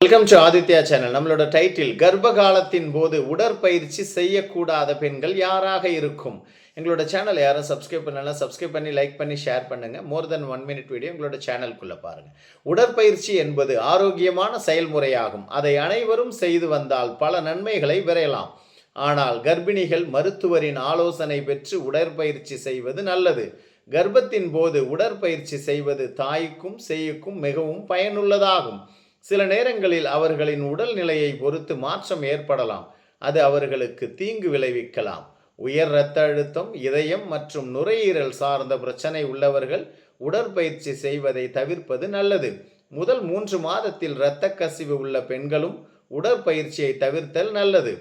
Welcome to Aditya channel. நம்மளோட title கர்ப்ப காலத்தின் போது உடற்பயிற்சி செய்யக்கூடாத பெண்கள் யாராக இருக்கும். எங்களோட சேனல் யாரும் சப்ஸ்கிரைப் பண்ணலாம், சப்ஸ்கிரைப் பண்ணி லைக் பண்ணி ஷேர் பண்ணுங்க. மோர் தென் 1 மினிட் வீடியோ எங்களோட சேனலுக்குள்ள பாருங்க. உடற்பயிற்சி என்பது ஆரோக்கியமான செயல்முறையாகும். அதை அனைவரும் செய்து வந்தால் பல நன்மைகளை பெறலாம். ஆனால் கர்ப்பிணிகள் மருத்துவரின் ஆலோசனை பெற்று உடற்பயிற்சி செய்வது நல்லது. கர்ப்பத்தின் போது உடற்பயிற்சி செய்வது தாய்க்கும் சேய்க்கும் மிகவும் பயனுள்ளதாகும். சில நேரங்களில் அவர்களின் உடல்நிலையை பொறுத்து மாற்றம் ஏற்படலாம். அது அவர்களுக்கு தீங்கு விளைவிக்கலாம். உயர் இரத்த அழுத்தம், இதயம் மற்றும் நுரையீரல் சார்ந்த பிரச்சனை உள்ளவர்கள் உடற்பயிற்சி செய்வதை தவிர்ப்பது நல்லது. முதல் 3 மாதத்தில் இரத்த கசிவு உள்ள பெண்களும் உடற்பயிற்சியை தவிர்த்தல் நல்லது.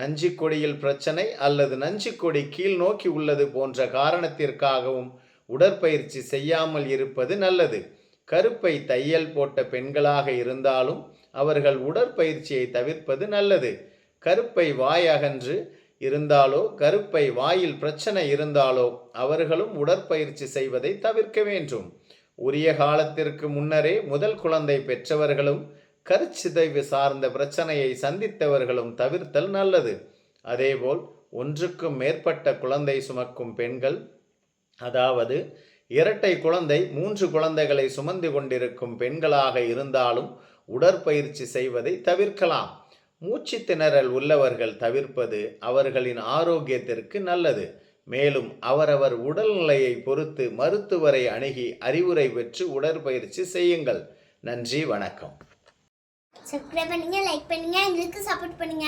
நஞ்சுக்கொடியில் பிரச்சனை அல்லது நஞ்சுக்கொடி கீழ் நோக்கி உள்ளது போன்ற காரணத்திற்காகவும் உடற்பயிற்சி செய்யாமல் இருப்பது நல்லது. கருப்பை தையல் போட்ட பெண்களாக இருந்தாலும் அவர்கள் உடற்பயிற்சியை தவிர்ப்பது நல்லது. கருப்பை வாய் அகன்று இருந்தாலோ கருப்பை வாயில் பிரச்சனை இருந்தாலோ அவர்களும் உடற்பயிற்சி செய்வதை தவிர்க்க வேண்டும். உரிய காலத்திற்கு முன்னரே முதல் குழந்தை பெற்றவர்களும் கருச்சிதைவு சார்ந்த பிரச்சனையை சந்தித்தவர்களும் தவிர்த்தல் நல்லது. அதேபோல் ஒன்றுக்கும் மேற்பட்ட குழந்தை சுமக்கும் பெண்கள், அதாவது இரட்டை குழந்தை 3 குழந்தைகளை சுமந்து கொண்டிருக்கும் பெண்களாக இருந்தாலும் உடற்பயிற்சி செய்வதை தவிர்க்கலாம். மூச்சு திணறல் உள்ளவர்கள் தவிர்ப்பது அவர்களின் ஆரோக்கியத்திற்கு நல்லது. மேலும் அவரவர் உடல்நிலையை பொறுத்து மருத்துவரை அணுகி அறிவுரை பெற்று உடற்பயிற்சி செய்யுங்கள். நன்றி, வணக்கம். சப்ஸ்கிரைப் பண்ணுங்க, லைக் பண்ணுங்க, எங்களுக்கு சப்போர்ட் பண்ணுங்க.